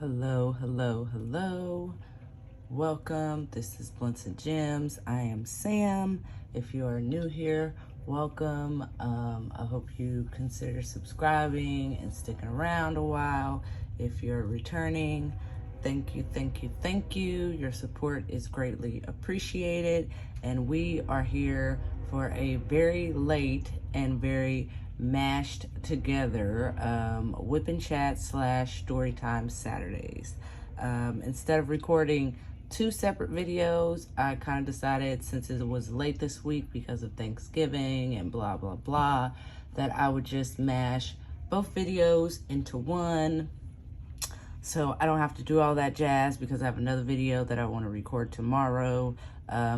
Hello, hello, hello. Welcome. This is Blunts and Gems. I am Sam. If you are new here, welcome. I hope you consider subscribing and sticking around a while. If you're returning, thank you, thank you, thank you. Your support is greatly appreciated. And we are here for a very late and very mashed together whip and chat / storytime Saturdays. Instead of recording two separate videos, I kind of decided, since it was late this week because of Thanksgiving and blah blah blah, that I would just mash both videos into one, so I don't have to do all that jazz, because I have another video that I want to record tomorrow,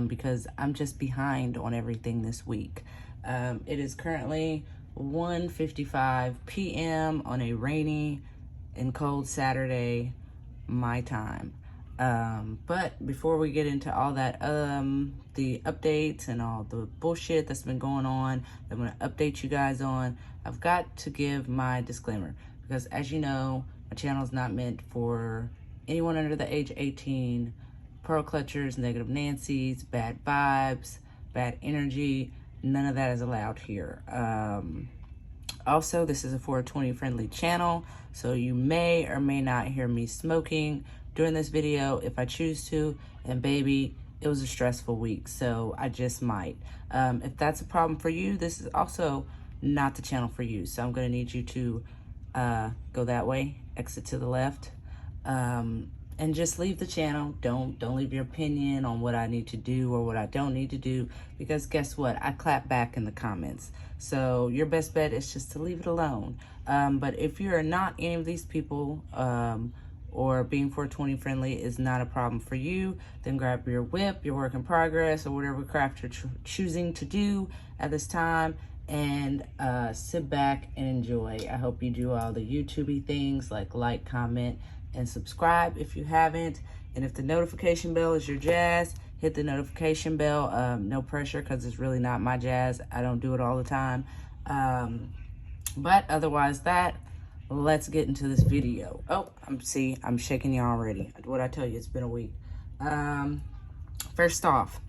because I'm just behind on everything this week. It is currently 1:55 p.m. on a rainy and cold Saturday, my time. But before we get into all that, the updates and all the bullshit that's been going on, I'm going to update you guys on, I've got to give my disclaimer, because as you know, my channel is not meant for anyone under the age of 18, pearl clutchers, negative Nancy's, bad vibes, bad energy. None of that is allowed here. Also, this is a 420 friendly channel, so you may or may not hear me smoking during this video if I choose to. And baby, it was a stressful week, so I just might. If that's a problem for you, this is also not the channel for you. So I'm gonna need you to go that way, exit to the left, and just leave the channel. Don't leave your opinion on what I need to do or what I don't need to do, because guess what? I clap back in the comments. So your best bet is just to leave it alone. But if you're not any of these people, or being 420 friendly is not a problem for you, then grab your whip, your work in progress, or whatever craft you're choosing to do at this time, and sit back and enjoy. I hope you do all the YouTube-y things like, comment, and subscribe if you haven't. And if the notification bell is your jazz, hit the notification bell. No pressure, because it's really not my jazz. I don't do it all the time. But otherwise that, let's get into this video. Oh, I'm shaking you already. What'd I tell you? It's been a week. First off,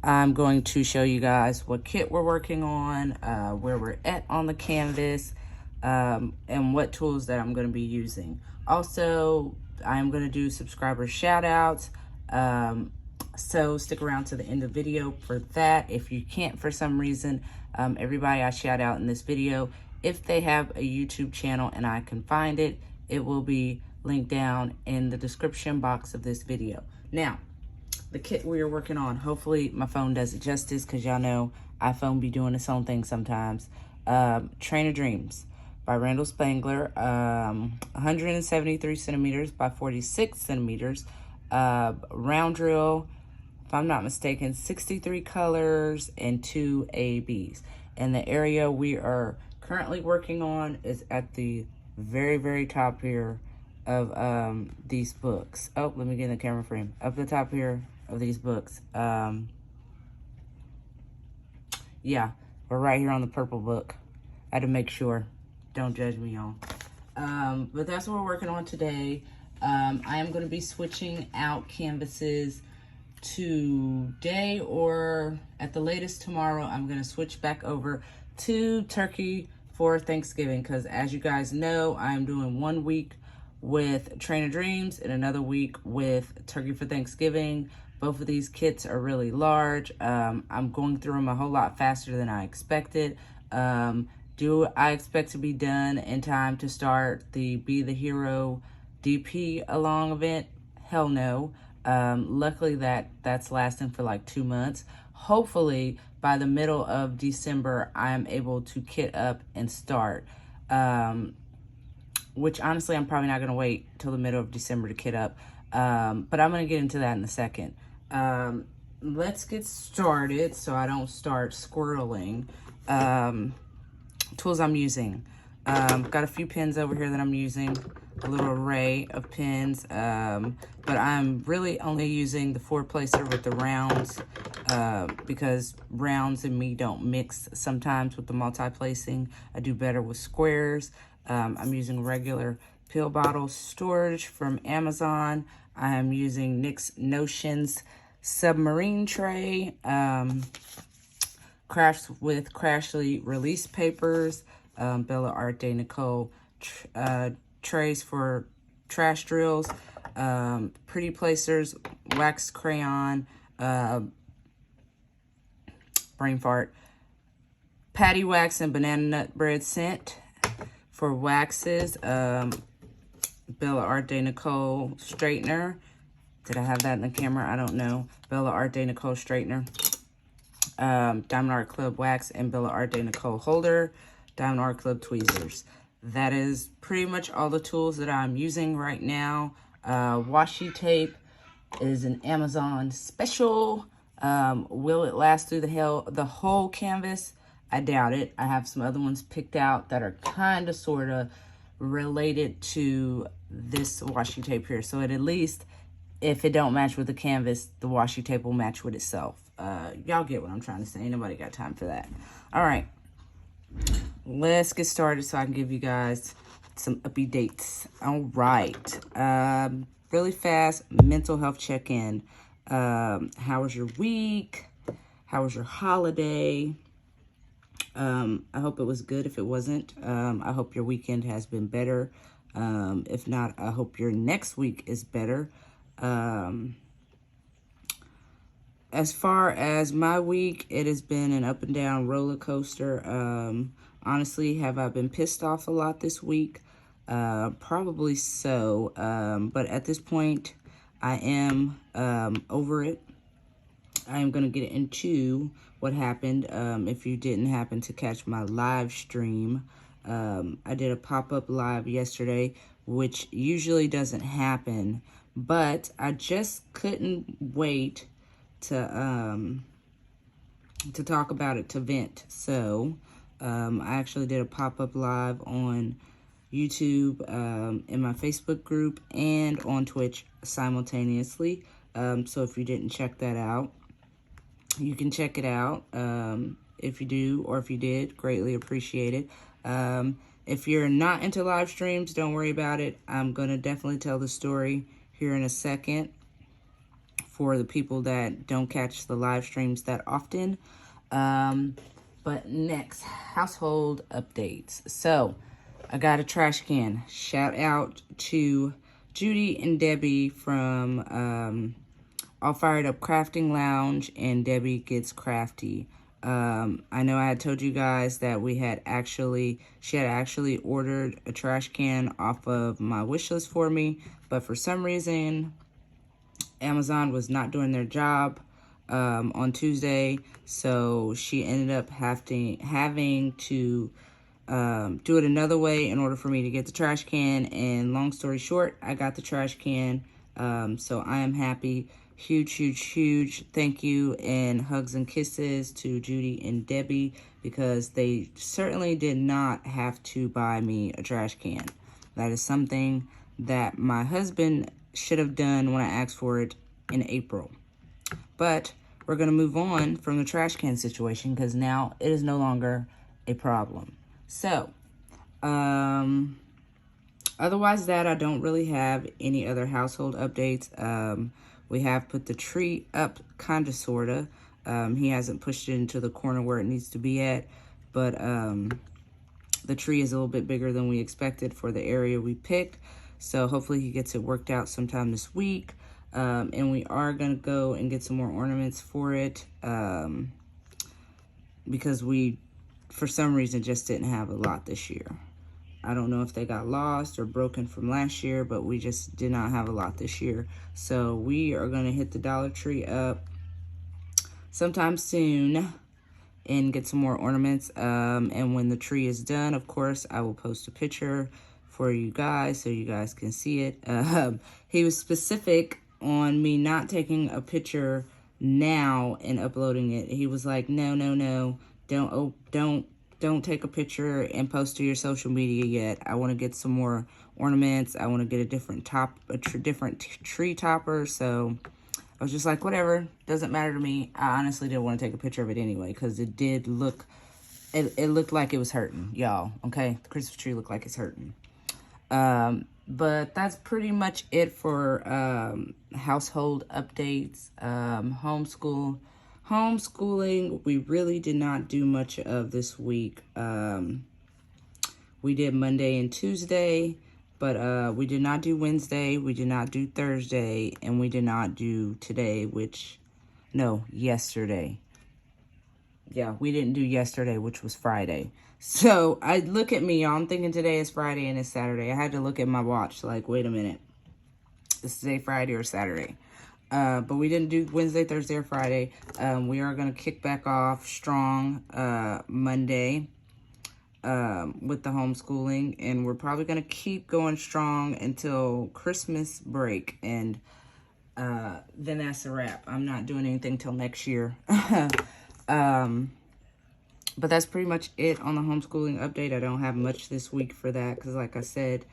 I'm going to show you guys what kit we're working on, where we're at on the canvas, and what tools that I'm going to be using. Also, I'm going to do subscriber shout outs, so stick around to the end of the video for that. If you can't for some reason, everybody I shout out in this video, if they have a YouTube channel and I can find it, it will be linked down in the description box of this video. Now, the kit we are working on, hopefully my phone does it justice, because y'all know iPhone be doing its own thing sometimes. Train of Dreams by Randall Spangler, 173 centimeters by 46 centimeters, round drill, if I'm not mistaken, 63 colors and 2 ABs. And the area we are currently working on is at the very, very top here of these books. Oh, let me get in the camera frame. Up the top here of these books. Yeah, we're right here on the purple book. I had to make sure. Don't judge me, y'all. But that's what we're working on today. I am going to be switching out canvases today, or at the latest tomorrow. I'm going to switch back over to turkey for Thanksgiving, because as you guys know, I'm doing 1 week with Train of Dreams and another week with turkey for Thanksgiving. Both of these kits are really large. I'm going through them a whole lot faster than I expected. Do I expect to be done in time to start the Be the Hero DP along event? Hell no. Luckily that's lasting for like 2 months. Hopefully by the middle of December, I am able to kit up and start. Which honestly, I'm probably not gonna wait till the middle of December to kit up. But I'm gonna get into that in a second. Let's get started so I don't start squirreling. Tools I'm using. Got a few pins over here that I'm using, a little array of pins, but I'm really only using the 4-placer with the rounds, because rounds and me don't mix sometimes with the multi-placing. I do better with squares. I'm using regular pill bottle storage from Amazon. I am using NYX Notions submarine tray. Crafts with Crashly release papers. Bella Art de Nicole trays for trash drills. Pretty placers, wax crayon, brain fart, patty wax and banana nut bread scent for waxes. Bella Art de Nicole straightener. Did I have that in the camera? I don't know. Bella Art de Nicole straightener. Diamond Art Club wax and Bella Art de Nicole holder. Diamond Art Club tweezers. That is pretty much all the tools that I'm using right now. Washi tape is an Amazon special. Will it last through the whole canvas? I doubt it. I have some other ones picked out that are kind of sort of related to this washi tape here. So at least if it don't match with the canvas, the washi tape will match with itself. Y'all get what I'm trying to say. Ain't nobody got time for that. All right. Let's get started so I can give you guys some updates. All right. Really fast mental health check-in. How was your week? How was your holiday? I hope it was good. If it wasn't, I hope your weekend has been better. If not, I hope your next week is better. As far as my week, it has been an up and down roller coaster. Honestly, have I been pissed off a lot this week? Probably so. But at this point, I am over it. I am going to get into what happened. If you didn't happen to catch my live stream, I did a pop-up live yesterday, which usually doesn't happen, but I just couldn't wait to talk about it, to vent. So I actually did a pop-up live on YouTube, in my Facebook group, and on Twitch simultaneously. So if you didn't check that out, you can check it out. If you do, or if you did, greatly appreciate it. If you're not into live streams, don't worry about it. I'm going to definitely tell the story here in a second for the people that don't catch the live streams that often. But next, household updates. So, I got a trash can. Shout out to Judy and Debbie from Allfiredupcraftinglounge and Debbie Gets Crafty. I know I had told you guys that she had actually ordered a trash can off of my wish list for me, but for some reason, Amazon was not doing their job on Tuesday, so she ended up having to do it another way in order for me to get the trash can, and long story short, I got the trash can, so I am happy. Huge thank you and hugs and kisses to Judy and Debbie, because they certainly did not have to buy me a trash can. That is something that my husband should have done when I asked for it in April. But we're going to move on from the trash can situation, because now it is no longer a problem. So, otherwise that, I don't really have any other household updates. We have put the tree up, kind of, sort of. He hasn't pushed it into the corner where it needs to be at, but the tree is a little bit bigger than we expected for the area we picked. So hopefully he gets it worked out sometime this week. And we are going to go and get some more ornaments for it, because we, for some reason, just didn't have a lot this year. I don't know if they got lost or broken from last year, but we just did not have a lot this year. So we are going to hit the Dollar Tree up sometime soon and get some more ornaments. And when the tree is done, of course, I will post a picture for you guys so you guys can see it. He was specific on me not taking a picture now and uploading it. He was like, no, don't take a picture and post to your social media yet. I want to get some more ornaments. I want to get a different tree topper. So I was just like, whatever, doesn't matter to me. I honestly didn't want to take a picture of it anyway, because it did look, it looked like it was hurting, y'all. Okay, the Christmas tree looked like it's hurting. But that's pretty much it for household updates. Homeschooling, we really did not do much of this week. We did Monday and Tuesday, but we did not do Wednesday, we did not do Thursday, and we did not do today, yesterday. Yeah, we didn't do yesterday, which was Friday. So, look at me, y'all. I'm thinking today is Friday and it's Saturday. I had to look at my watch, like, wait a minute. Is today Friday or Saturday? But we didn't do Wednesday, Thursday, or Friday. We are going to kick back off strong Monday with the homeschooling. And we're probably going to keep going strong until Christmas break. And then that's a wrap. I'm not doing anything till next year. But that's pretty much it on the homeschooling update. I don't have much this week for that because, like I said,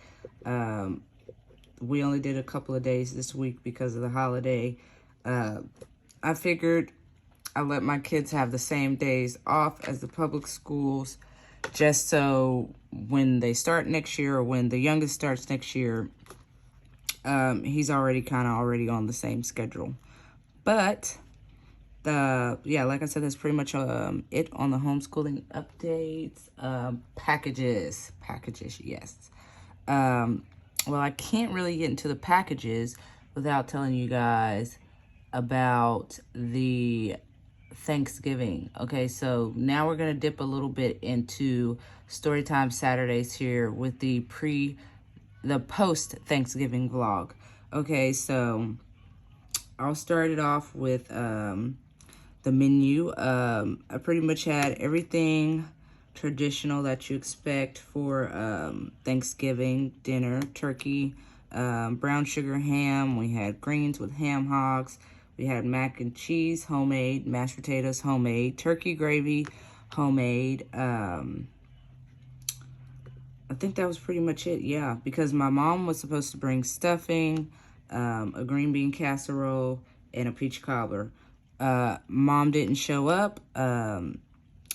we only did a couple of days this week because of the holiday. I figured I let my kids have the same days off as the public schools just so when they start next year or when the youngest starts next year, he's already on the same schedule. But yeah, like I said, that's pretty much it on the homeschooling updates. Packages, yes. Well, I can't really get into the packages without telling you guys about the Thanksgiving. Okay, so now we're going to dip a little bit into Storytime Saturdays here with the post-Thanksgiving vlog. Okay, so I'll start it off with the menu. I pretty much had everything traditional that you expect for Thanksgiving dinner. Turkey, brown sugar ham. We had greens with ham hocks. We had mac and cheese, homemade. Mashed potatoes, homemade. Turkey gravy, homemade. I think that was pretty much it, yeah. Because my mom was supposed to bring stuffing, a green bean casserole, and a peach cobbler. Mom didn't show up.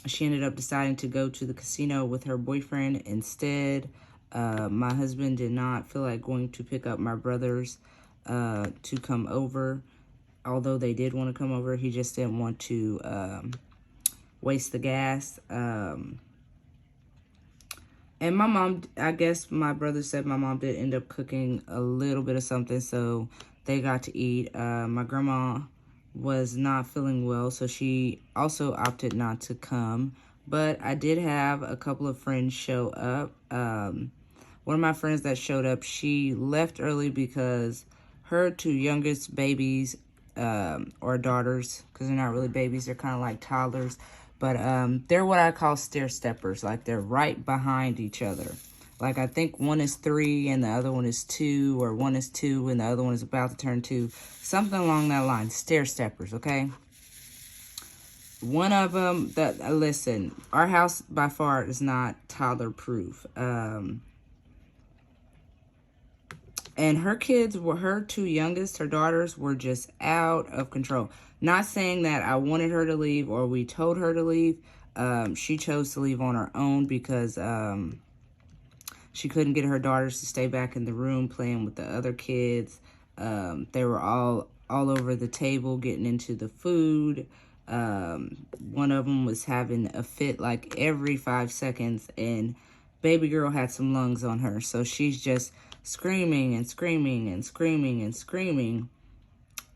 She ended up deciding to go to the casino with her boyfriend instead. My husband did not feel like going to pick up my brothers to come over. Although they did want to come over, he just didn't want to waste the gas. And my mom, I guess my brother said my mom did end up cooking a little bit of something, so they got to eat. My grandma was not feeling well, so she also opted not to come. But I did have a couple of friends show up. One of my friends that showed up, she left early because her two youngest babies, or daughters, because they're not really babies, they're kind of like toddlers, but they're what I call stair steppers. Like, they're right behind each other. Like, I think one is 3 and the other one is 2, or one is 2 and the other one is about to turn 2. Something along that line. Stair steppers, okay? One of them, listen, our house by far is not toddler proof. And her kids were, her two youngest, her daughters, were just out of control. Not saying that I wanted her to leave or we told her to leave. She chose to leave on her own because she couldn't get her daughters to stay back in the room playing with the other kids. They were all over the table getting into the food. One of them was having a fit like every 5 seconds, and baby girl had some lungs on her. So she's just screaming and screaming and screaming and screaming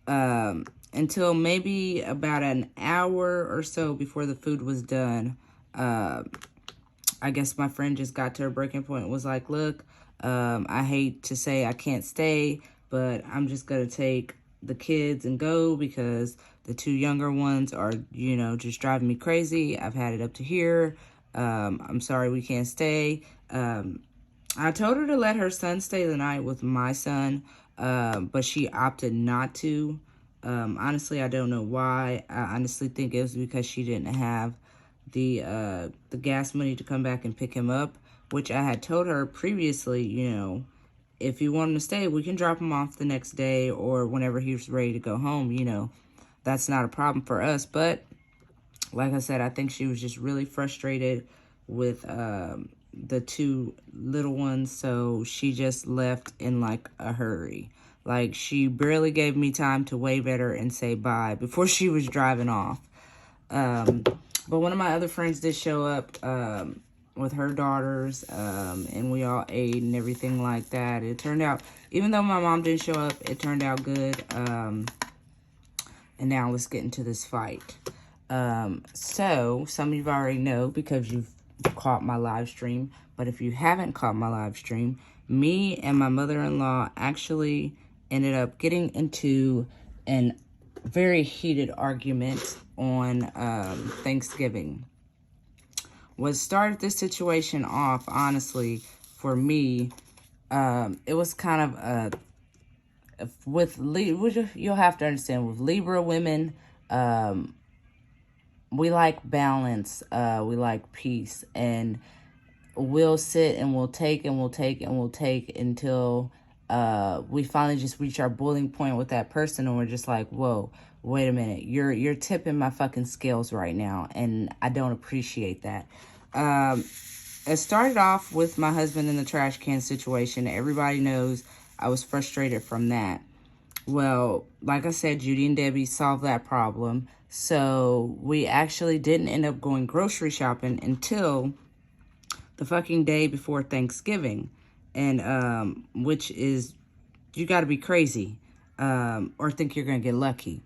until maybe about an hour or so before the food was done. I guess my friend just got to her breaking point and was like, look, I hate to say I can't stay, but I'm just going to take the kids and go because the two younger ones are, you know, just driving me crazy. I've had it up to here. I'm sorry we can't stay. I told her to let her son stay the night with my son, but she opted not to. Honestly, I don't know why. I honestly think it was because she didn't have the gas money to come back and pick him up, which I had told her previously, you know, if you want him to stay, we can drop him off the next day or whenever he was ready to go home, you know. That's not a problem for us. But like I said, I think she was just really frustrated with the 2 little ones, so she just left in like a hurry. Like, she barely gave me time to wave at her and say bye before she was driving off. But one of my other friends did show up with her daughters, and we all ate and everything like that. It turned out, even though my mom didn't show up, it turned out good. And now let's get into this fight. So, some of you already know because you've caught my live stream, but if you haven't caught my live stream, me and my mother-in-law actually ended up getting into an very heated argument on Thanksgiving. What started this situation off, honestly, for me, it was kind of you'll have to understand, with Libra women, we like balance, we like peace, and we'll sit and we'll take and we'll take and we'll take until we finally just reach our boiling point with that person, and we're just like, whoa, wait a minute, you're tipping my fucking scales right now, and I don't appreciate that. It started off with my husband in the trash can situation. Everybody knows I was frustrated from that. Well, like I said, Judy and Debbie solved that problem, so we actually didn't end up going grocery shopping until the fucking day before Thanksgiving. And, which is, you gotta be crazy, or think you're gonna get lucky.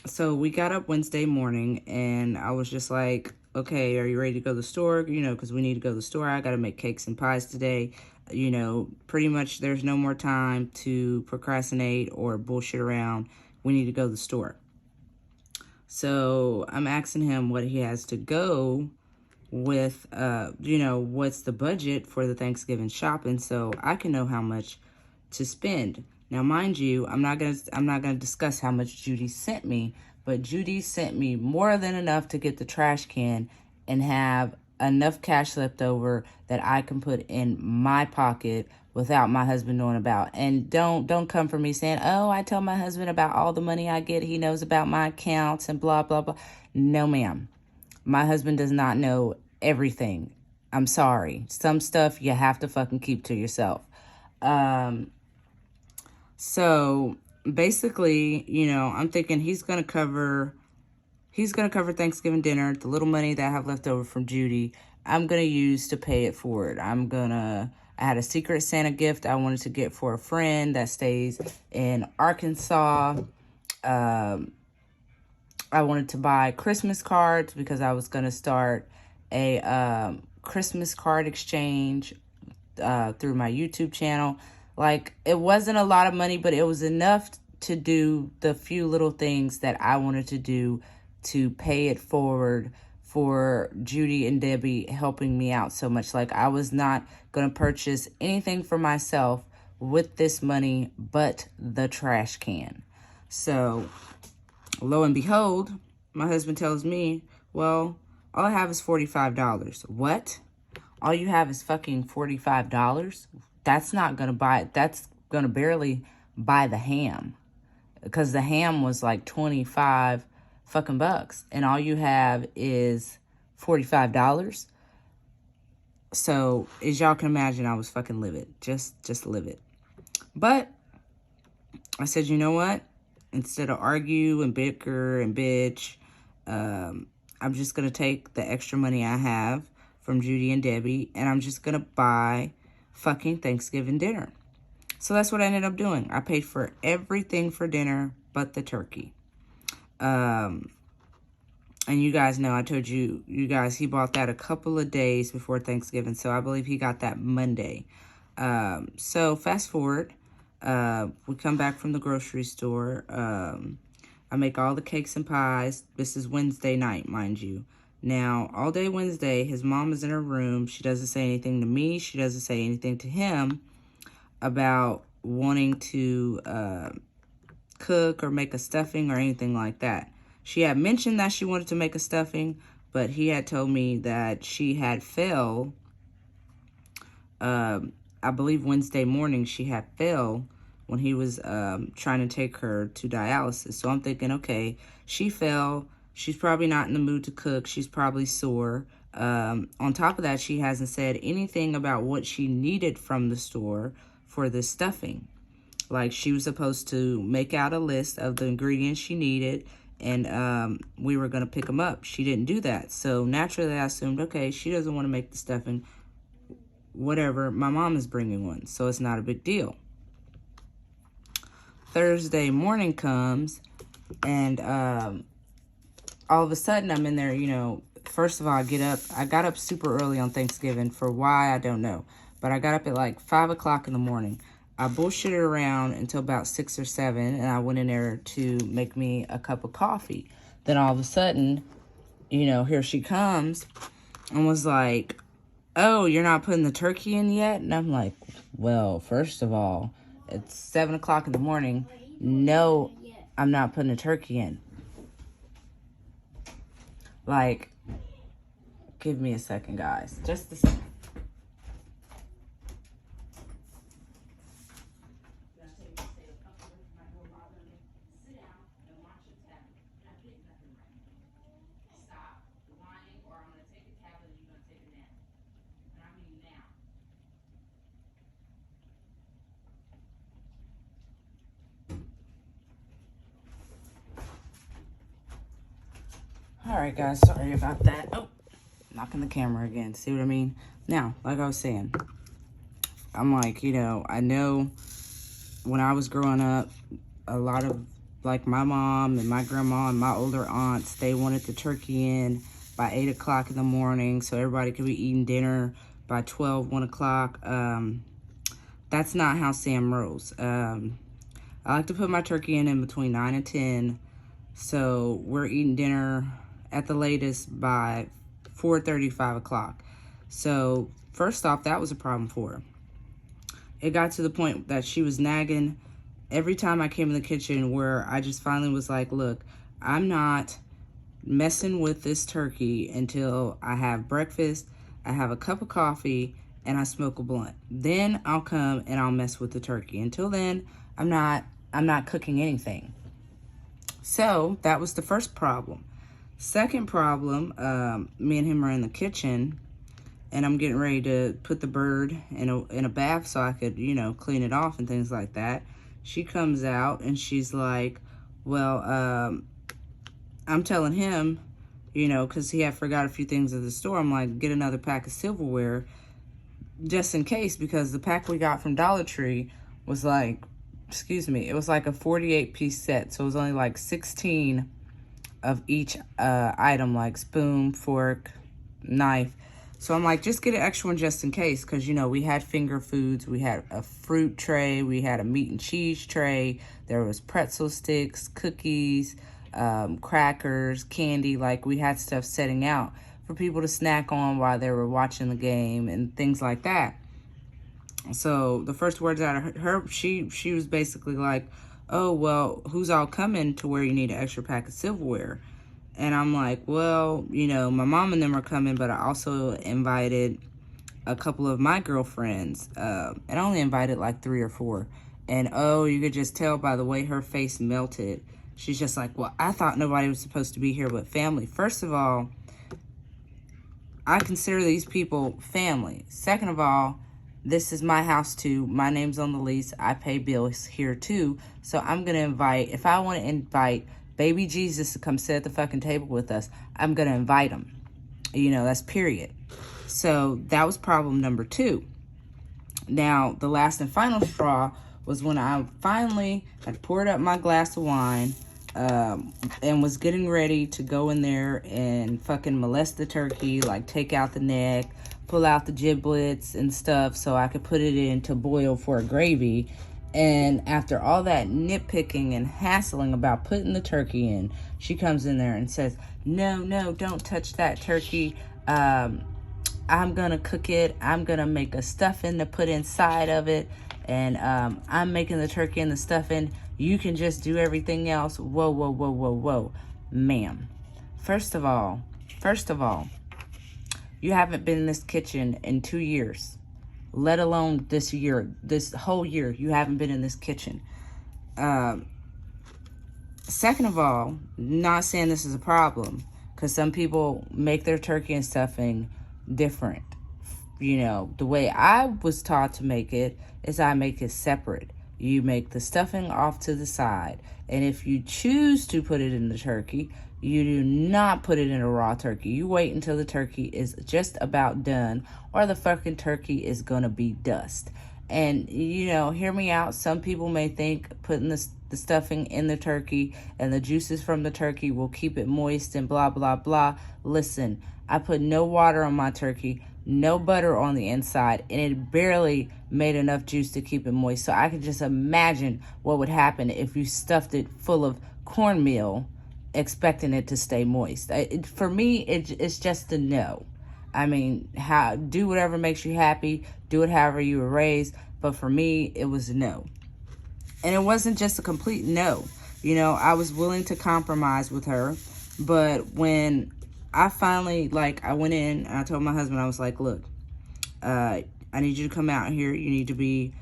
So we got up Wednesday morning, and I was just like, okay, are you ready to go to the store? You know, because we need to go to the store. I gotta make cakes and pies today. You know, pretty much there's no more time to procrastinate or bullshit around. We need to go to the store. So I'm asking him what he has to go with, you know, what's the budget for the Thanksgiving shopping, so I can know how much to spend. Now, mind you, I'm not gonna discuss how much Judy sent me, but Judy sent me more than enough to get the trash can and have enough cash left over that I can put in my pocket without my husband knowing about. And don't come for me saying, oh, I tell my husband about all the money I get, he knows about my accounts and blah, blah, blah. No, ma'am. My husband does not know everything. I'm sorry. Some stuff you have to fucking keep to yourself. So basically, you know, I'm thinking he's going to cover Thanksgiving dinner. The little money that I have left over from Judy, I'm going to use to pay it forward. I had a Secret Santa gift I wanted to get for a friend that stays in Arkansas. I wanted to buy Christmas cards because I was going to start a Christmas card exchange through my YouTube channel. Like, it wasn't a lot of money, but it was enough to do the few little things that I wanted to do to pay it forward for Judy and Debbie helping me out so much. Like, I was not going to purchase anything for myself with this money but the trash can. So, lo and behold, my husband tells me, well, all I have is $45. What? All you have is fucking $45? That's not going to buy it. That's going to barely buy the ham. Because the ham was like 25 fucking bucks. And all you have is $45. So, as y'all can imagine, I was fucking livid. Just livid. But I said, you know what? Instead of argue and bicker and bitch, I'm just going to take the extra money I have from Judy and Debbie, and I'm just going to buy fucking Thanksgiving dinner. So that's what I ended up doing. I paid for everything for dinner but the turkey. And you guys know, I told you guys, he bought that a couple of days before Thanksgiving, so I believe he got that Monday. So fast forward, we come back from the grocery store. I make all the cakes and pies. This is Wednesday night, mind you. Now, all day Wednesday, his mom is in her room. She doesn't say anything to me. She doesn't say anything to him about wanting to cook or make a stuffing or anything like that. She had mentioned that she wanted to make a stuffing, but he had told me that she had fell. I believe Wednesday morning she had fell when he was trying to take her to dialysis. So I'm thinking, okay, she fell. She's probably not in the mood to cook. She's probably sore. On top of that, she hasn't said anything about what she needed from the store for this stuffing. Like, she was supposed to make out a list of the ingredients she needed, and we were going to pick them up. She didn't do that. So naturally, I assumed, okay, she doesn't want to make the stuffing. Whatever, my mom is bringing one, so it's not a big deal. Thursday morning comes, and all of a sudden, I'm in there, you know. First of all, I get up. I got up super early on Thanksgiving. For why, I don't know. But I got up at like 5 o'clock in the morning. I bullshitted around until about 6 or 7, and I went in there to make me a cup of coffee. Then all of a sudden, you know, here she comes and was like, oh, you're not putting the turkey in yet? And I'm like, well, first of all, it's 7 o'clock in the morning. No, I'm not putting the turkey in. Like, give me a second, guys. Just a second. Alright, guys, sorry about that. Oh, knocking the camera again. See what I mean? Now, like I was saying, I'm like, you know, I know when I was growing up, a lot of, like, my mom and my grandma and my older aunts, they wanted the turkey in by 8 o'clock in the morning so everybody could be eating dinner by 12, 1 o'clock. That's not how Sam rolls. I like to put my turkey in between 9 and 10, so we're eating dinner at the latest by 4:30, 5 o'clock. So first off, that was a problem for her. It got to the point that she was nagging every time I came in the kitchen, where I just finally was like, look, I'm not messing with this turkey until I have breakfast, I have a cup of coffee, and I smoke a blunt. Then I'll come and I'll mess with the turkey. Until then, I'm not cooking anything. So that was the first problem. Second problem, me and him are in the kitchen, and I'm getting ready to put the bird in a bath so I could, you know, clean it off and things like that. She comes out and she's like, well, I'm telling him, you know, because he had forgot a few things at the store. I'm like, get another pack of silverware just in case, because the pack we got from Dollar Tree was like, excuse me, it was like a 48-piece set. So it was only like 16 of each item, like spoon, fork, knife. So I'm like, just get an extra one just in case, because, you know, we had finger foods, we had a fruit tray, we had a meat and cheese tray, there was pretzel sticks, cookies, crackers, candy. Like, we had stuff setting out for people to snack on while they were watching the game and things like that. So the first words out of her, she was basically like, oh, well, who's all coming to where you need an extra pack of silverware? And I'm like, well, you know, my mom and them are coming, but I also invited a couple of my girlfriends. And I only invited like 3 or 4. And, oh, you could just tell by the way her face melted. She's just like, well, I thought nobody was supposed to be here but family. First of all, I consider these people family. Second of all, this is my house too. My name's on the lease. I pay bills here too. So I'm going to invite, if I want to invite baby Jesus to come sit at the fucking table with us, I'm going to invite him. You know, that's period. So that was problem number 2. Now, the last and final straw was when I finally had poured up my glass of wine and was getting ready to go in there and fucking molest the turkey, like take out the neck, pull out the giblets and stuff so I could put it in to boil for a gravy. And after all that nitpicking and hassling about putting the turkey in, she comes in there and says, no, don't touch that turkey. I'm going to cook it. I'm going to make a stuffing to put inside of it. And I'm making the turkey and the stuffing. You can just do everything else. Whoa. Ma'am. First of all, you haven't been in this kitchen in 2 years. Let alone this year, this whole year, you haven't been in this kitchen. Second of all, not saying this is a problem, because some people make their turkey and stuffing different. You know, the way I was taught to make it is I make it separate. You make the stuffing off to the side. And if you choose to put it in the turkey, you do not put it in a raw turkey. You wait until the turkey is just about done, or the fucking turkey is going to be dust. And, you know, hear me out. Some people may think putting the stuffing in the turkey and the juices from the turkey will keep it moist and blah, blah, blah. Listen, I put no water on my turkey, no butter on the inside, and it barely made enough juice to keep it moist. So I can just imagine what would happen if you stuffed it full of cornmeal expecting it to stay moist. For me, it's just a no. I mean, do whatever makes you happy, do it however you were raised, but for me, it was a no. And it wasn't just a complete no. You know, I was willing to compromise with her, but when I finally, like, I went in and I told my husband, I was like, look, I need you to come out here. You need to be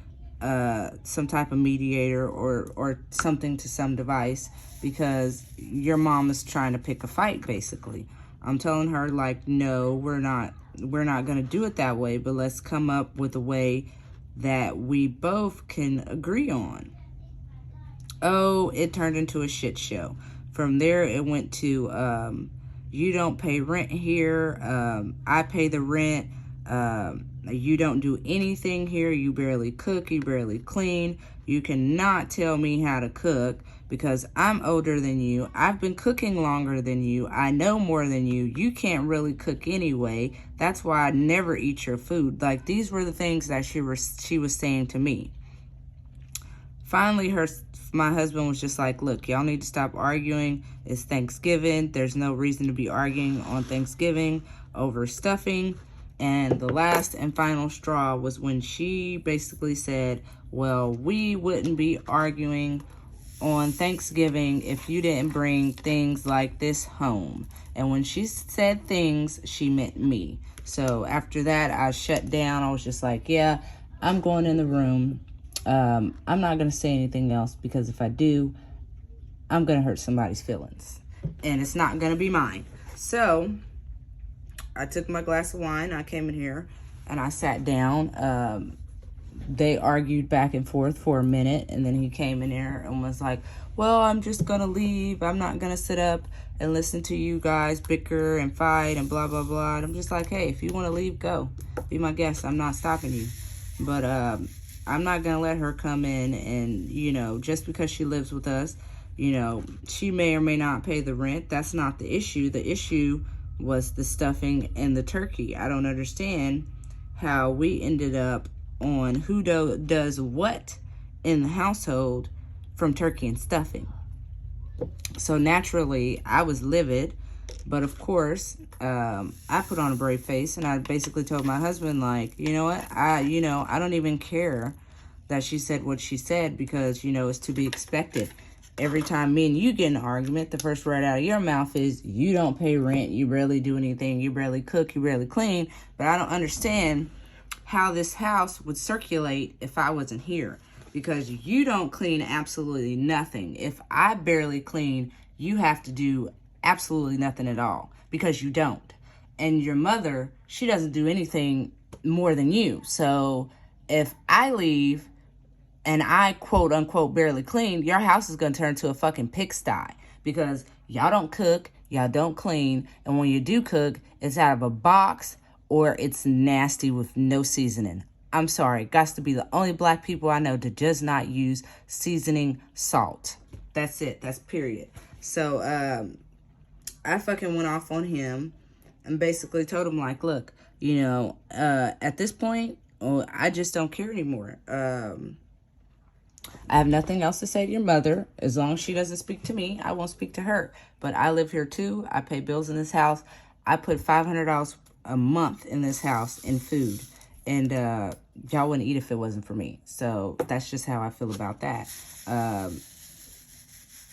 some type of mediator or something to some device, because your mom is trying to pick a fight, basically. I'm telling her, like, no, we're not going to do it that way, but let's come up with a way that we both can agree on. Oh, it turned into a shit show. From there, it went to, you don't pay rent here. I pay the rent. You don't do anything here. You barely cook. You barely clean. You cannot tell me how to cook because I'm older than you. I've been cooking longer than you. I know more than you. You can't really cook anyway. That's why I never eat your food. Like, these were the things that she was saying to me. Finally, my husband was just like, look, y'all need to stop arguing. It's Thanksgiving. There's no reason to be arguing on Thanksgiving over stuffing. And the last and final straw was when she basically said, well, we wouldn't be arguing on Thanksgiving if you didn't bring things like this home. And when she said things, she meant me. So after that, I shut down. I was just like, yeah, I'm going in the room. I'm not going to say anything else, because if I do, I'm going to hurt somebody's feelings. And it's not going to be mine. So I took my glass of wine. I came in here and I sat down. They argued back and forth for a minute, and then he came in there and was like, well, I'm just going to leave. I'm not going to sit up and listen to you guys bicker and fight and blah, blah, blah. And I'm just like, hey, if you want to leave, go. Be my guest. I'm not stopping you. But I'm not going to let her come in and, you know, just because she lives with us, you know, she may or may not pay the rent. That's not the issue. The issue was the stuffing and the turkey. I don't understand how we ended up on who does what in the household from turkey and stuffing. So naturally, I was livid, but of course, I put on a brave face, and I basically told my husband, like, you know what, I don't even care that she said what she said, because, you know, it's to be expected. Every time me and you get in an argument, the first word out of your mouth is, you don't pay rent, you barely do anything, you barely cook, you barely clean. But I don't understand how this house would circulate if I wasn't here, because you don't clean absolutely nothing. If I barely clean, you have to do absolutely nothing at all, because you don't. And your mother, she doesn't do anything more than you. So if I leave and I quote unquote barely clean, your house is going to turn to a fucking pigsty, because y'all don't cook, y'all don't clean, and when you do cook, it's out of a box or it's nasty with no seasoning. I'm sorry, got to be the only black people I know that does not use seasoning salt. That's it. That's period. So I fucking went off on him and basically told him, like, look, you know, at this point, I just don't care anymore. I have nothing else to say to your mother. As long as she doesn't speak to me, I won't speak to her. But I live here too. I pay bills in this house. I put $500 a month in this house in food. And y'all wouldn't eat if it wasn't for me. So that's just how I feel about that.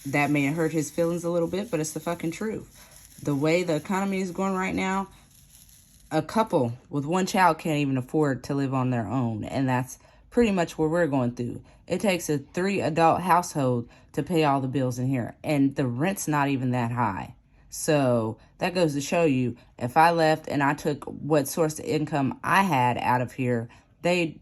That may hurt his feelings a little bit, but it's the fucking truth. The way the economy is going right now, a couple with one child can't even afford to live on their own. And that's pretty much what we're going through. It takes a 3-adult household to pay all the bills in here. And the rent's not even that high. So that goes to show you, if I left and I took what source of income I had out of here, the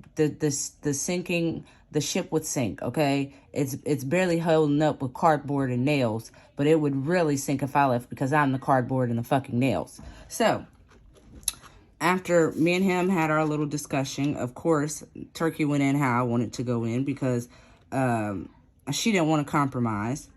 ship would sink, okay? It's barely holding up with cardboard and nails, but it would really sink if I left, because I'm the cardboard and the fucking nails. So after me and him had our little discussion, of course, Turkey went in how I wanted to go in, because she didn't want to compromise.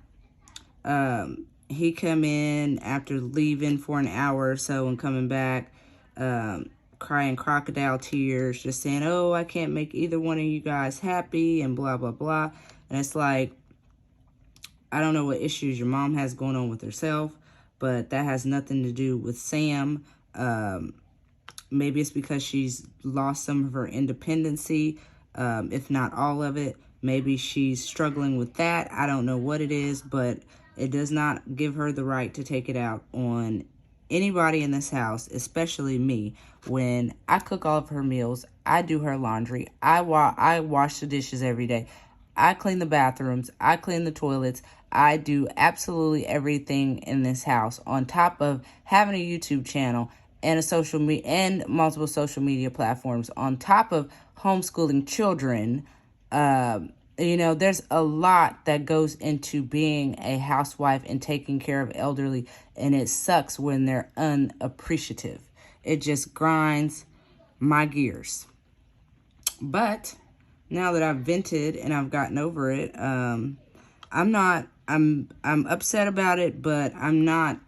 He come in after leaving for an hour or so and coming back, crying crocodile tears, just saying, oh, I can't make either one of you guys happy and blah, blah, blah. And it's like, I don't know what issues your mom has going on with herself, but that has nothing to do with Sam. Maybe it's because she's lost some of her independency, if not all of it. Maybe she's struggling with that. I don't know what it is, but it does not give her the right to take it out on anybody in this house, especially me. When I cook all of her meals, I do her laundry, I wash the dishes every day, I clean the bathrooms, I clean the toilets, I do absolutely everything in this house, on top of having a YouTube channel and multiple social media platforms, on top of homeschooling children. You know, there's a lot that goes into being a housewife and taking care of elderly, and it sucks when they're unappreciative. It just grinds my gears. But now that I've vented and I've gotten over it, I'm upset about it, but I'm not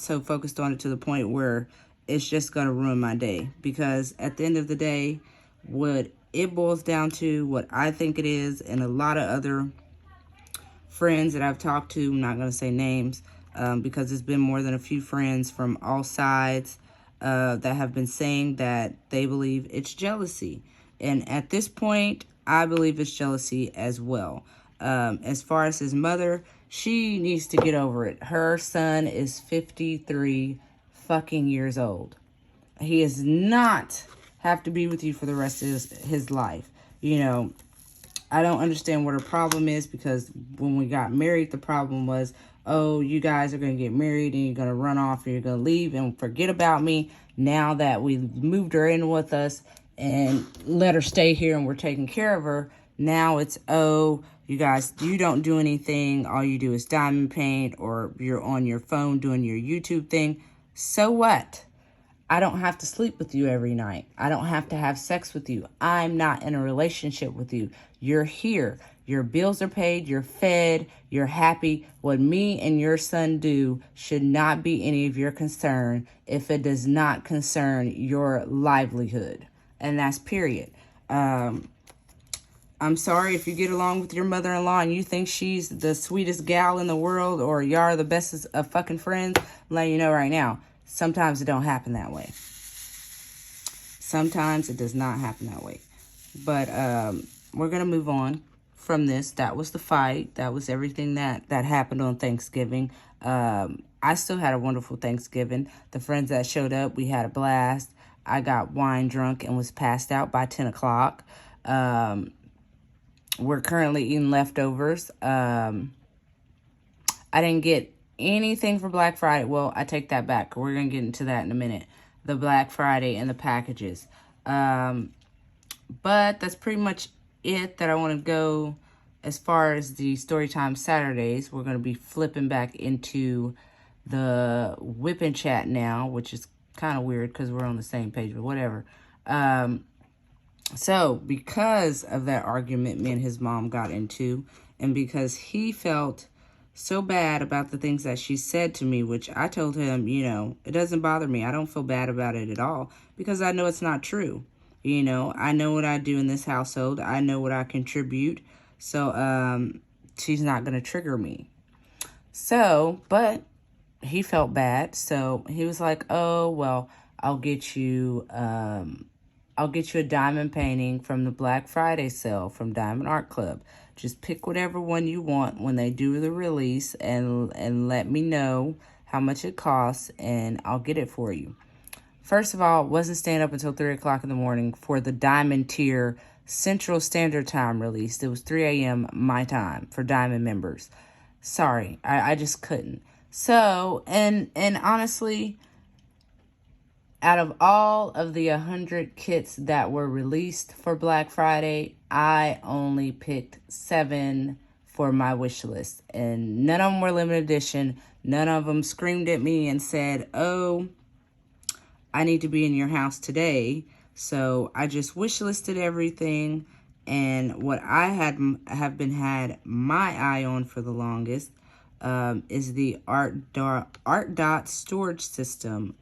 so focused on it to the point where it's just going to ruin my day. Because at the end of the day, what it boils down to, what I think it is, and a lot of other friends that I've talked to, I'm not going to say names, because it's been more than a few friends from all sides that have been saying that they believe it's jealousy. And at this point, I believe it's jealousy as well. As far as his mother, she needs to get over it. Her son is 53 fucking years old. He is not have to be with you for the rest of his life. You know, I don't understand what her problem is, because when we got married, the problem was, oh, you guys are going to get married and you're going to run off and you're going to leave and forget about me. Now that we moved her in with us and let her stay here and we're taking care of her, now it's, oh, you guys, you don't do anything. All you do is diamond paint, or you're on your phone doing your YouTube thing. So what? I don't have to sleep with you every night. I don't have to have sex with you. I'm not in a relationship with you. You're here. Your bills are paid. You're fed. You're happy. What me and your son do should not be any of your concern if it does not concern your livelihood. And that's period. I'm sorry if you get along with your mother-in-law and you think she's the sweetest gal in the world, or y'all are the best of fucking friends. I'm letting you know right now, sometimes it don't happen that way. Sometimes it does not happen that way. But we're going to move on from this. That was the fight. That was everything that happened on Thanksgiving. I still had a wonderful Thanksgiving. The friends that showed up, we had a blast. I got wine drunk and was passed out by 10 o'clock. We're currently eating leftovers. I didn't get anything for Black Friday. Well, I take that back. We're going to get into that in a minute. The Black Friday and the packages. But that's pretty much it that I want to go as far as the Storytime Saturdays. We're going to be flipping back into the whipping chat now, which is kind of weird because we're on the same page, but whatever. So because of that argument me and his mom got into, and because he felt so bad about the things that she said to me, which I told him, you know, it doesn't bother me. I don't feel bad about it at all, because I know it's not true. You know, I know what I do in this household. I know what I contribute. So, she's not going to trigger me. So, but he felt bad. So he was like, oh, well, I'll get you a diamond painting from the Black Friday sale from Diamond Art Club. Just pick whatever one you want when they do the release, and let me know how much it costs, and I'll get it for you. First of all, wasn't staying up until 3 o'clock in the morning for the Diamond Tier Central Standard Time release. It was 3 a.m. my time for Diamond members. Sorry, I just couldn't. So, and honestly, out of all of the 100 kits that were released for Black Friday, I only picked 7 for my wish list. And none of them were limited edition. None of them screamed at me and said, oh, I need to be in your house today. So I just wish listed everything. And what I had had my eye on for the longest is the Art Dot storage system.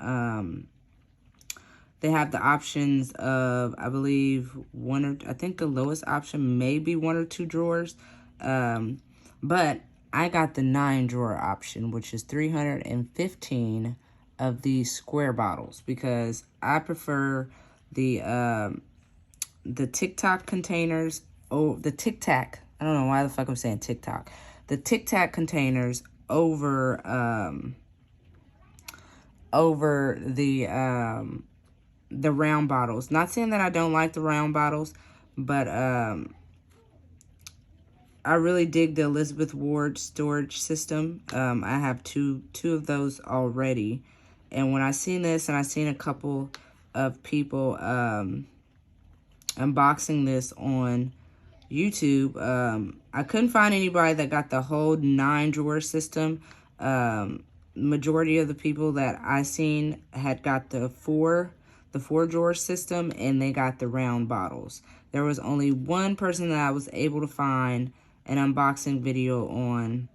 They have the options of, I believe, I think the lowest option may be 1 or 2 drawers. But I got the 9 drawer option, which is 315 of these square bottles, because I prefer the Tic Tac containers. Oh, the Tic Tac. I don't know why the fuck I'm saying TikTok. The Tic Tac containers over the round bottles. Not saying that I don't like the round bottles, but I really dig the Elizabeth Ward storage system. I have two of those already. And when I seen this, and I seen a couple of people unboxing this on YouTube, I couldn't find anybody that got the whole 9 drawer system. Majority of the people that I seen had got the 4 drawer system, and they got the round bottles. There was only one person that I was able to find an unboxing video on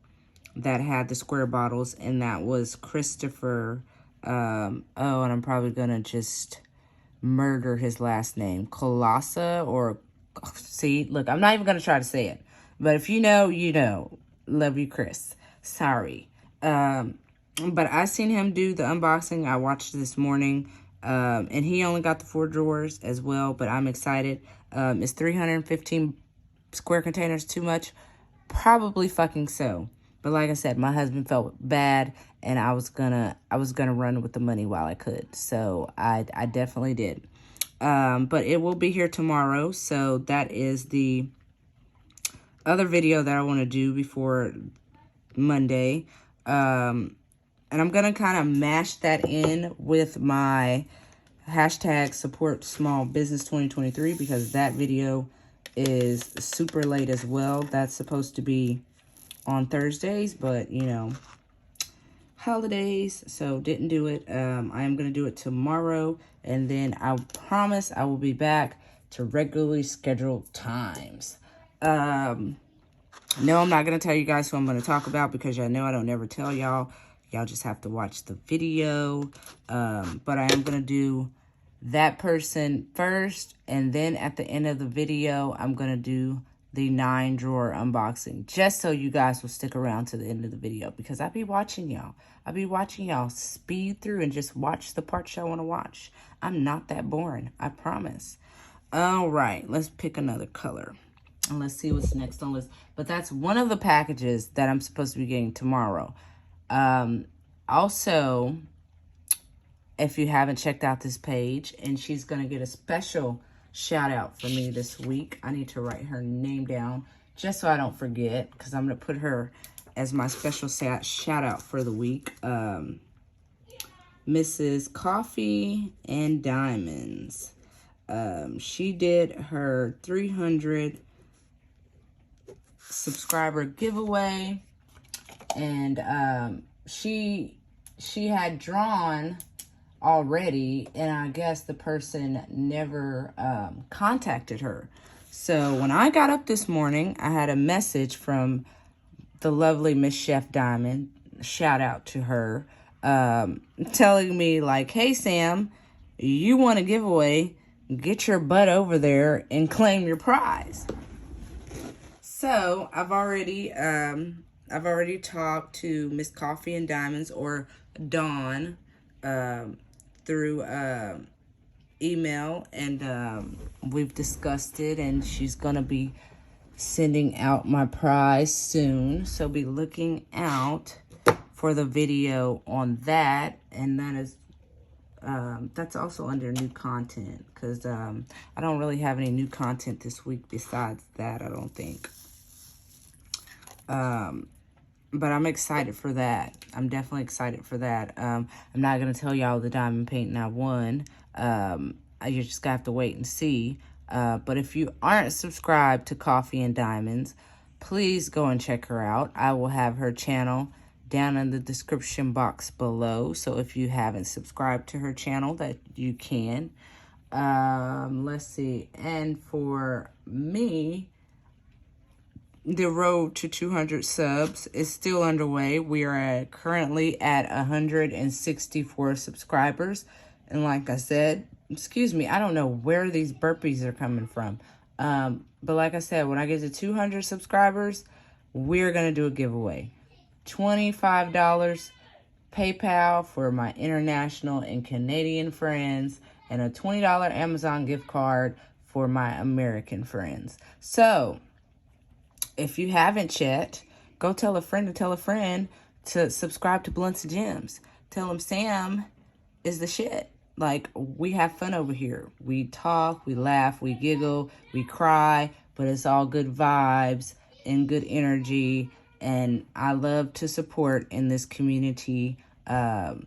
that had the square bottles, and that was Christopher. And I'm probably gonna just murder his last name, Colossa, or see, look, I'm not even gonna try to say it, but if you know, you know. Love you, Chris. Sorry. But I seen him do the unboxing. I watched it this morning. And he only got the 4 drawers as well, but I'm excited. Is 315 square containers too much? Probably fucking so. But like I said, my husband felt bad, and I was gonna run with the money while I could. So I definitely did. But it will be here tomorrow. So that is the other video that I want to do before Monday. And I'm going to kind of mash that in with my hashtag support small business 2023, because that video is super late as well. That's supposed to be on Thursdays, but you know, holidays, so didn't do it. I am going to do it tomorrow, and then I promise I will be back to regularly scheduled times. No, I'm not going to tell you guys who I'm going to talk about, because y'all know I don't ever tell y'all. Y'all just have to watch the video. But I am going to do that person first, and then at the end of the video, I'm going to do the 9 drawer unboxing, just so you guys will stick around to the end of the video, because I'll be watching y'all. I'll be watching y'all speed through and just watch the parts y'all want to watch. I'm not that boring, I promise. All right, let's pick another color. And let's see what's next on the list. But that's one of the packages that I'm supposed to be getting tomorrow. Also, if you haven't checked out this page, and she's going to get a special shout out for me this week. I need to write her name down just so I don't forget, because I'm going to put her as my special shout out for the week. Mrs. Coffee and Diamonds. She did her 300 subscriber giveaway, and she had drawn already, and I guess the person never contacted her. So when I got up this morning, I had a message from the lovely Miss Chef Diamond, shout out to her, telling me like, hey Sam, you want a giveaway, get your butt over there and claim your prize. So I've already talked to Miss Coffee and Diamonds, or Dawn, through email, and we've discussed it, and she's gonna be sending out my prize soon, so be looking out for the video on that. And that is that's also under new content, because I don't really have any new content this week besides that, I don't think. but I'm excited for that. I'm definitely excited for that. I'm not going to tell y'all the diamond painting I won. You just got to have to wait and see. But if you aren't subscribed to Coffee and Diamonds, please go and check her out. I will have her channel down in the description box below. So if you haven't subscribed to her channel, that you can. Let's see. And for me, the road to 200 subs is still underway. We are currently at 164 subscribers. And like I said, excuse me, I don't know where these burpees are coming from. But like I said, when I get to 200 subscribers, we're going to do a giveaway. $25 PayPal for my international and Canadian friends, and a $20 Amazon gift card for my American friends. So, if you haven't yet, go tell a friend to tell a friend to subscribe to Blunts and Gems. Tell them Sam is the shit. Like, we have fun over here. We talk, we laugh, we giggle, we cry, but it's all good vibes and good energy. And I love to support in this community, and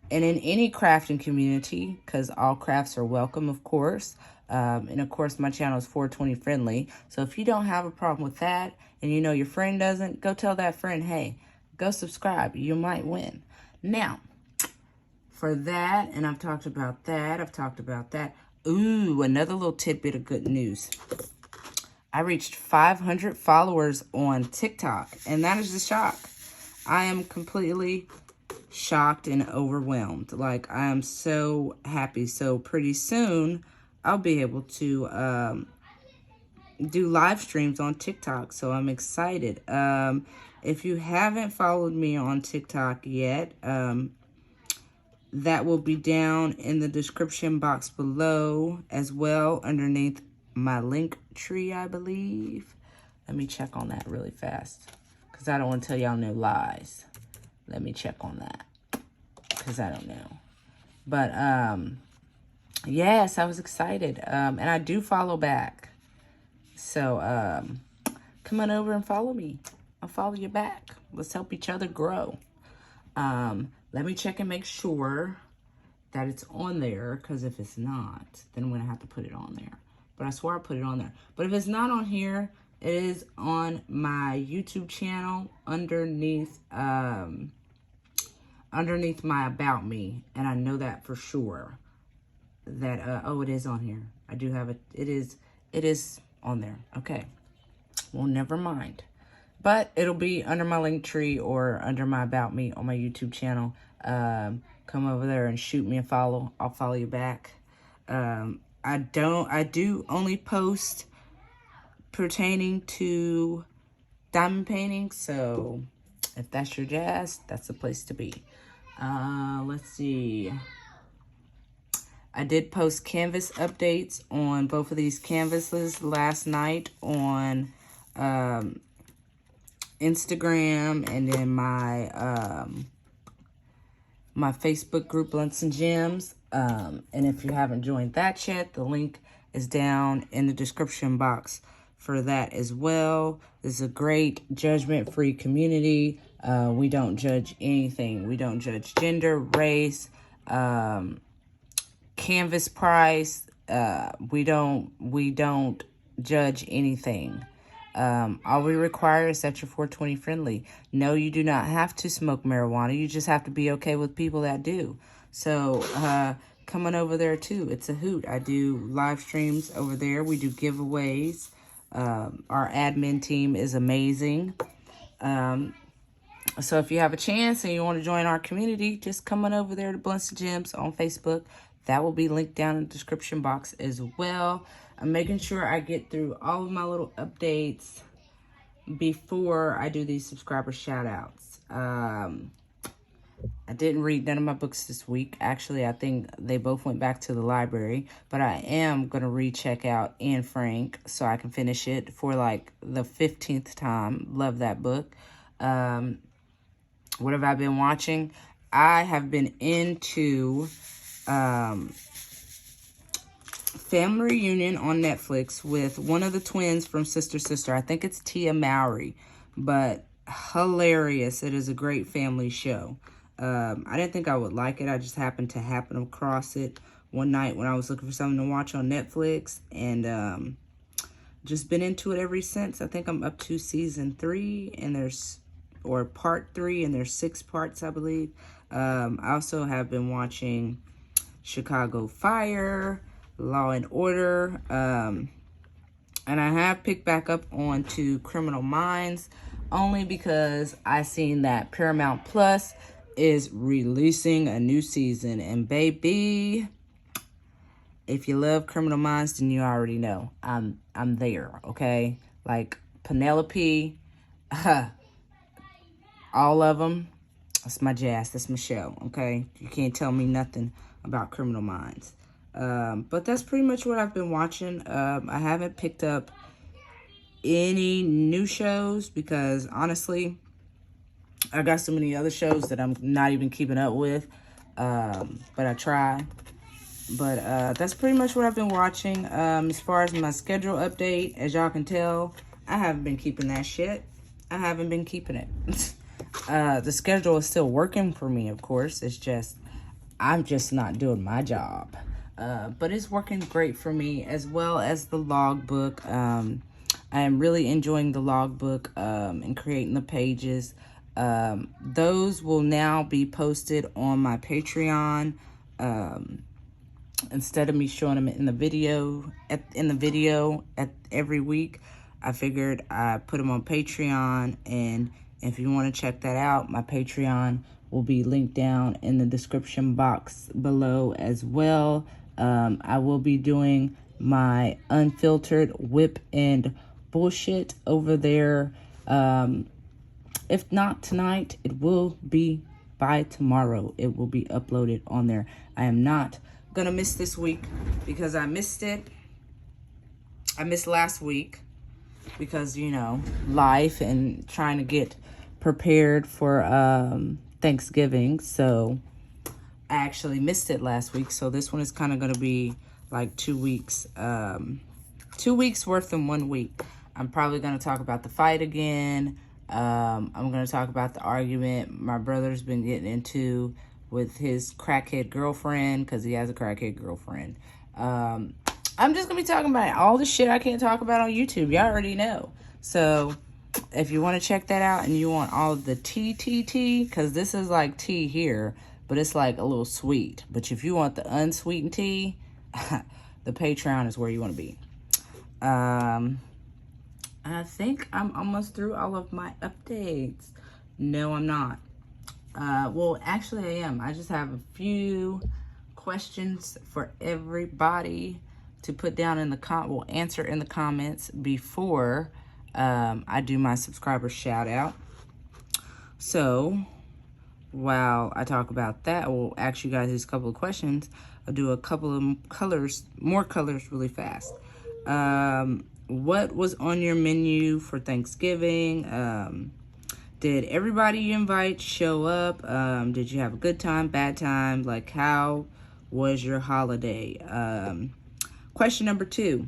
in any crafting community, because all crafts are welcome, of course. And of course, my channel is 420 friendly. So if you don't have a problem with that, and you know your friend doesn't, go tell that friend, hey, go subscribe. You might win. Now, for that, and I've talked about that. Ooh, another little tidbit of good news. I reached 500 followers on TikTok, and that is a shock. I am completely shocked and overwhelmed. Like, I am so happy. So pretty soon, I'll be able to do live streams on TikTok, so I'm excited. If you haven't followed me on TikTok yet, that will be down in the description box below, as well underneath my link tree, I believe. Let me check on that really fast, because I don't want to tell y'all no lies. Let me check on that, because I don't know. But, yes, I was excited. And I do follow back. So, come on over and follow me. I'll follow you back. Let's help each other grow. Let me check and make sure that it's on there, because if it's not, then I'm going to have to put it on there. But I swear I put it on there. But if it's not on here, it is on my YouTube channel underneath underneath my About Me. And I know that for sure. That, oh, it is on here. I do have it. It is on there. Okay. Well, never mind. But it'll be under my link tree or under my About Me on my YouTube channel. Come over there and shoot me a follow. I'll follow you back. I do only post pertaining to diamond painting. So if that's your jazz, that's the place to be. Let's see. I did post canvas updates on both of these canvases last night on Instagram, and then my my Facebook group, Blunts and Gems. And if you haven't joined that yet, the link is down in the description box for that as well. This is a great judgment-free community. We don't judge anything. We don't judge gender, race, canvas price. We don't judge anything. All we require is that you're 420 friendly. No, you do not have to smoke marijuana. You just have to be okay with people that do. So, come on over there too. It's a hoot. I do live streams over there. We do giveaways. Our admin team is amazing. So if you have a chance and you want to join our community, just come on over there to Blunts and Gems on Facebook. That will be linked down in the description box as well. I'm making sure I get through all of my little updates before I do these subscriber shout outs. I didn't read none of my books this week. Actually, I think they both went back to the library. But I am going to recheck out Anne Frank so I can finish it for like the 15th time. Love that book. What have I been watching? I have been into Family Reunion on Netflix with one of the twins from Sister Sister. I think it's Tia Mowry. But hilarious. It is a great family show. I didn't think I would like it. I just happened to happen across it one night when I was looking for something to watch on Netflix, and just been into it ever since. I think I'm up to season 3, and or part 3, and there's 6 parts, I believe. I also have been watching Chicago Fire, Law and Order, and I have picked back up onto Criminal Minds only because I seen that Paramount Plus is releasing a new season, and baby, if you love Criminal Minds, then you already know I'm there, okay? Like Penelope, all of them. That's my jazz. That's my show, okay? You can't tell me nothing about Criminal Minds. But that's pretty much what I've been watching. I haven't picked up any new shows because, honestly, I got so many other shows that I'm not even keeping up with. But I try. But that's pretty much what I've been watching. As far as my schedule update, as y'all can tell, I haven't been keeping that shit. I haven't been keeping it. The schedule is still working for me, of course. It's just, I'm just not doing my job. But it's working great for me, as well as the logbook. I am really enjoying the logbook and creating the pages. Those will now be posted on my Patreon. Instead of me showing them in the video at every week, I figured I'd put them on Patreon. And if you want to check that out, my Patreon will be linked down in the description box below as well. I will be doing my unfiltered whip and bullshit over there. If not tonight, it will be by tomorrow. It will be uploaded on there. I am not gonna miss this week because I missed it. I missed last week because, you know, life and trying to get prepared for Thanksgiving. So I actually missed it last week. So this one is kind of gonna be like 2 weeks. 2 weeks worth in 1 week. I'm probably gonna talk about the fight again. I'm gonna talk about the argument my brother's been getting into with his crackhead girlfriend, because he has a crackhead girlfriend. I'm just gonna be talking about all the shit I can't talk about on YouTube. Y'all already know. So if you want to check that out and you want all the tea, because this is like tea here, but it's like a little sweet. But if you want the unsweetened tea, the Patreon is where you want to be. I think I'm almost through all of my updates. No, I'm not. Well, actually I am. I just have a few questions for everybody to put down in the we'll answer in the comments before I do my subscriber shout out. So while I talk about that, I will ask you guys these couple of questions. I'll do a couple of more colors really fast. What was on your menu for Thanksgiving? Did everybody you invite show up? Did you have a good time, bad time? Like, how was your holiday? Question number 2.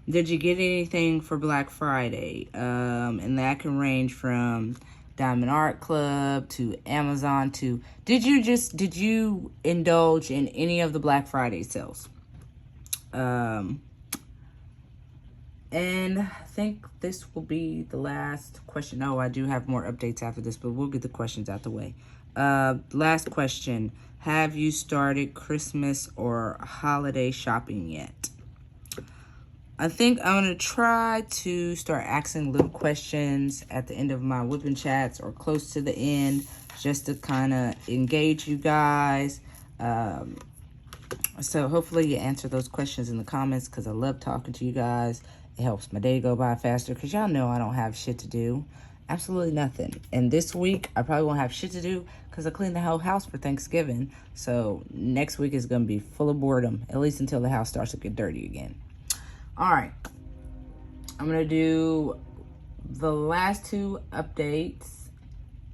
Did you get anything for Black Friday? And that can range from Diamond Art Club to Amazon to... Did you indulge in any of the Black Friday sales? And I think this will be the last question. Oh, I do have more updates after this, but we'll get the questions out the way. Last question. Have you started Christmas or holiday shopping yet? I think I'm going to try to start asking little questions at the end of my whipping chats or close to the end, just to kind of engage you guys. So hopefully you answer those questions in the comments, because I love talking to you guys. It helps my day go by faster, because y'all know I don't have shit to do. Absolutely nothing. And this week, I probably won't have shit to do because I cleaned the whole house for Thanksgiving. So next week is going to be full of boredom, at least until the house starts to get dirty again. All right. I'm going to do the last 2 updates,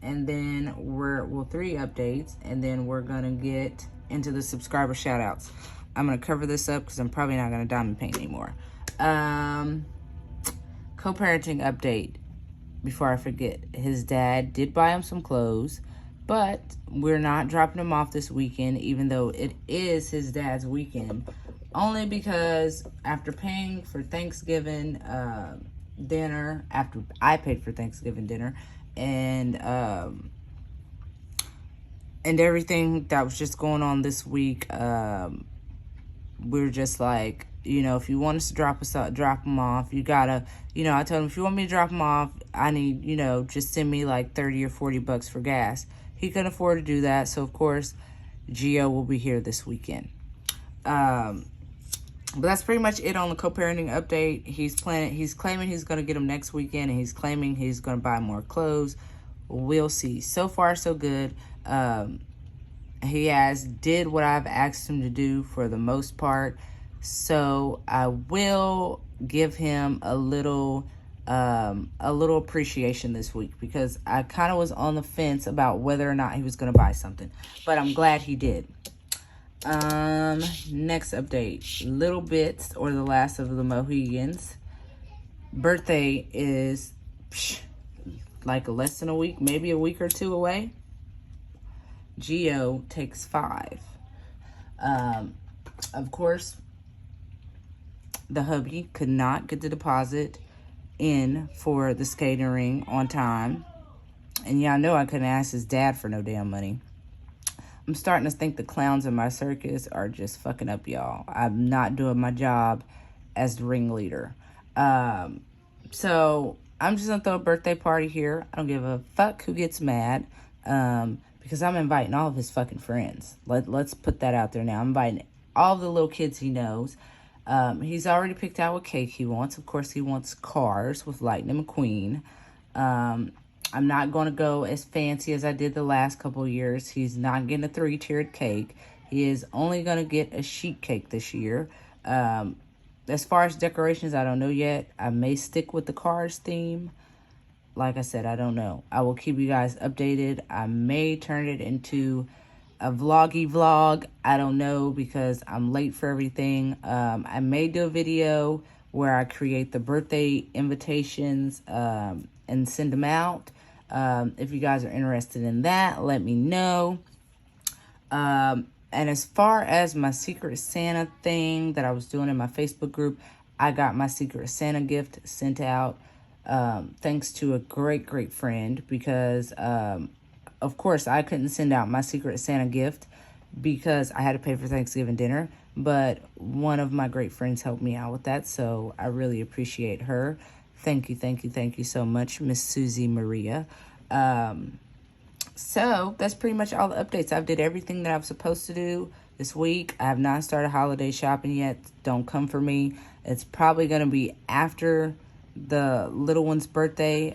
and then 3 updates, and then we're going to get into the subscriber shout outs. I'm going to cover this up because I'm probably not going to diamond paint anymore. Co-parenting update. before I forget, his dad did buy him some clothes, but we're not dropping him off this weekend, even though it is his dad's weekend. Only because after paying for Thanksgiving dinner, after I paid for Thanksgiving dinner, and everything that was just going on this week, we're just like, you know, if you want us to drop them off, you gotta, you know, I told him, if you want me to drop them off, I need, you know, just send me like 30 or 40 bucks for gas. He couldn't afford to do that, so of course, Gio will be here this weekend. But that's pretty much it on the co-parenting update. He's claiming he's gonna get him next weekend, and he's claiming he's gonna buy more clothes. We'll see. So far, so good. He did what I've asked him to do for the most part. So I will give him a little appreciation this week, because I kind of was on the fence about whether or not he was going to buy something, but I'm glad he did. Next update, Little Bits, or the last of the Mohegans. Birthday is like less than a week, maybe a week or two away. Gio takes 5. Of course, the hubby could not get the deposit in for the skating ring on time. And y'all know I couldn't ask his dad for no damn money. I'm starting to think the clowns in my circus are just fucking up, y'all. I'm not doing my job as the ringleader. So I'm just gonna throw a birthday party here. I don't give a fuck who gets mad. Because I'm inviting all of his fucking friends. Let's put that out there now. I'm inviting all the little kids he knows. He's already picked out what cake he wants. Of course, he wants cars with Lightning McQueen. I'm not going to go as fancy as I did the last couple of years. He's not getting a 3-tiered cake. He is only going to get a sheet cake this year. As far as decorations, I don't know yet. I may stick with the cars theme. Like I said, I don't know. I will keep you guys updated. I may turn it into a vloggy vlog. I don't know, because I'm late for everything. I may do a video where I create the birthday invitations and send them out. If you guys are interested in that, let me know. And as far as my Secret Santa thing that I was doing in my Facebook group, I got my Secret Santa gift sent out. Thanks to a great friend, because of course I couldn't send out my Secret Santa gift because I had to pay for Thanksgiving dinner, but one of my great friends helped me out with that, so I really appreciate her. Thank you so much, Miss Susie Maria. So that's pretty much all the updates. I've did everything that I was supposed to do this week. I have not started holiday shopping yet. Don't come for me. It's probably going to be after the little one's birthday,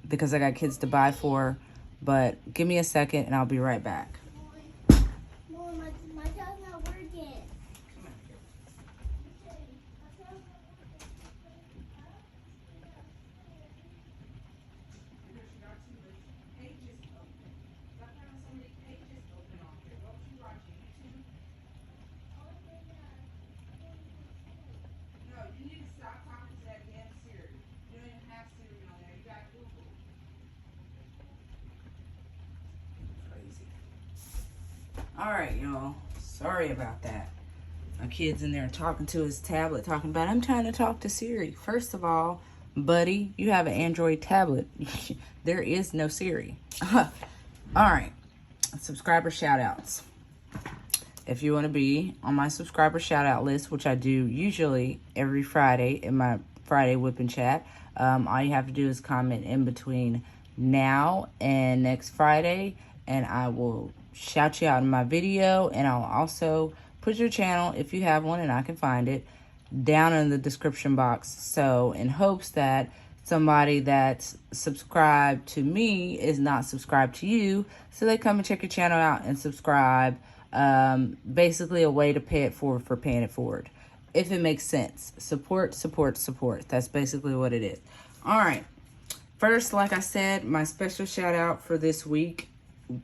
because I got kids to buy for. But give me a second and I'll be right back. Mom, my dad's not working. All right, y'all. Sorry about that. My kid's in there talking to his tablet, talking about, I'm trying to talk to Siri. First of all, buddy, you have an Android tablet. There is no Siri. All right. Subscriber shout-outs. If you want to be on my subscriber shout-out list, which I do usually every Friday in my Friday whipping chat, all you have to do is comment in between now and next Friday, and I will shout you out in my video, and I'll also put your channel, if you have one and I can find it, down in the description box. So in hopes that somebody that's subscribed to me is not subscribed to you, so they come and check your channel out and subscribe. Basically a way to pay it forward for paying it forward, if it makes sense. Support. That's basically what it is. All right, first, like I said, my special shout out for this week,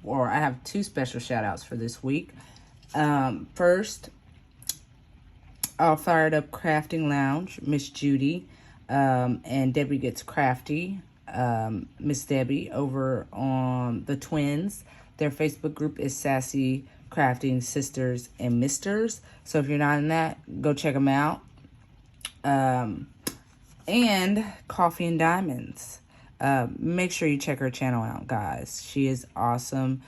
or I have 2 special shout outs for this week. First, Allfiredupcraftinglounge, Miss Judy, and Debbie Gets Crafty. Miss Debbie over on the twins. Their Facebook group is Sassy Crafting Sisters and Misters. So if you're not in that, go check them out. And Coffee and Diamonds. Make sure you check her channel out, guys. She is awesome.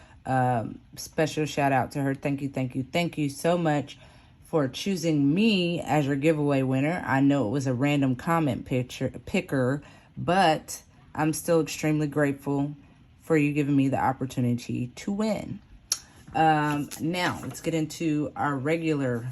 Special shout out to her. Thank you so much for choosing me as your giveaway winner. I know it was a random comment picker, but I'm still extremely grateful for you giving me the opportunity to win. Now, let's get into our regular,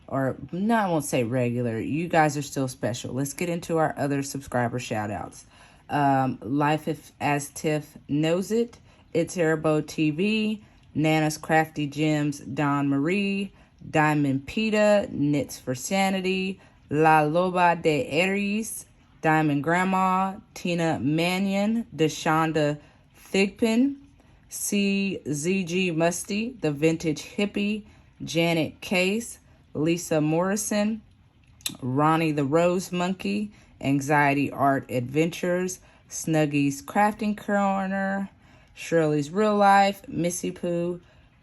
or no, I won't say regular. You guys are still special. Let's get into our other subscriber shout outs. Life as Tiff Knows It, It's Haribo TV, Nanascraftygems Dawnmarie, Diamond Peta, Knits for Sanity, Loba De Aries, Diamond Grandma, Tina Manion, Deshonda Thigpen, Czg Musty, The Vintage Hippie, Janet Case, Lisa Morrison, Ronnie the Rose Monkey, Anxiety Art Adventures, Snuggie's Crafting Corner, Sherley's Real Life, Missy Pooh,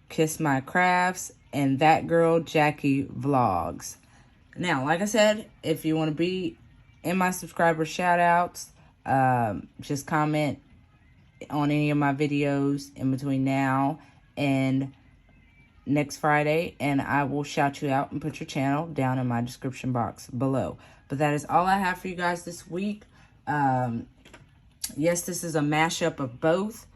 Kiss My Crafts, and That Girl Jackie Vlogs. Now, like I said, if you want to be in my subscriber shout outs, just comment on any of my videos in between now and next Friday, and I will shout you out and put your channel down in my description box below. But that is all I have for you guys this week. Yes, this is a mashup of both.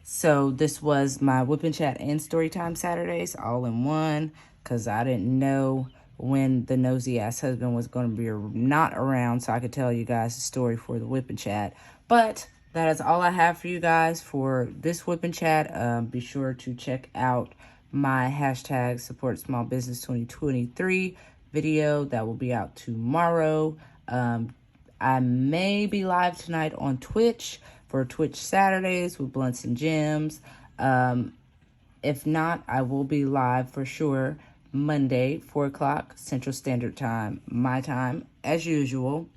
So this was my Whip and Chat and Storytime Saturdays all in one, because I didn't know when the nosy ass husband was going to be not around, so I could tell you guys the story for the Whip and Chat. But that is all I have for you guys for this Whip and Chat. Be sure to check out my hashtag Support Small Business 2023 video that will be out tomorrow. I may be live tonight on Twitch for Twitch Saturdays with Blunts and Gems. If not, I will be live for sure Monday, 4 o'clock Central Standard Time, my time, as usual.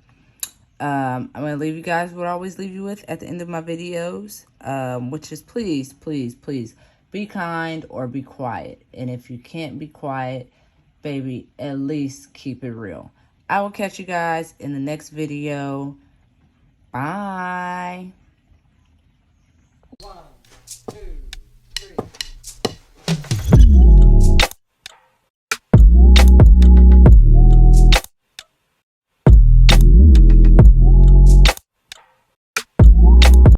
I'm going to leave you guys what I always leave you with at the end of my videos, which is please, please, please be kind or be quiet. And if you can't be quiet, baby, at least keep it real. I will catch you guys in the next video. Bye.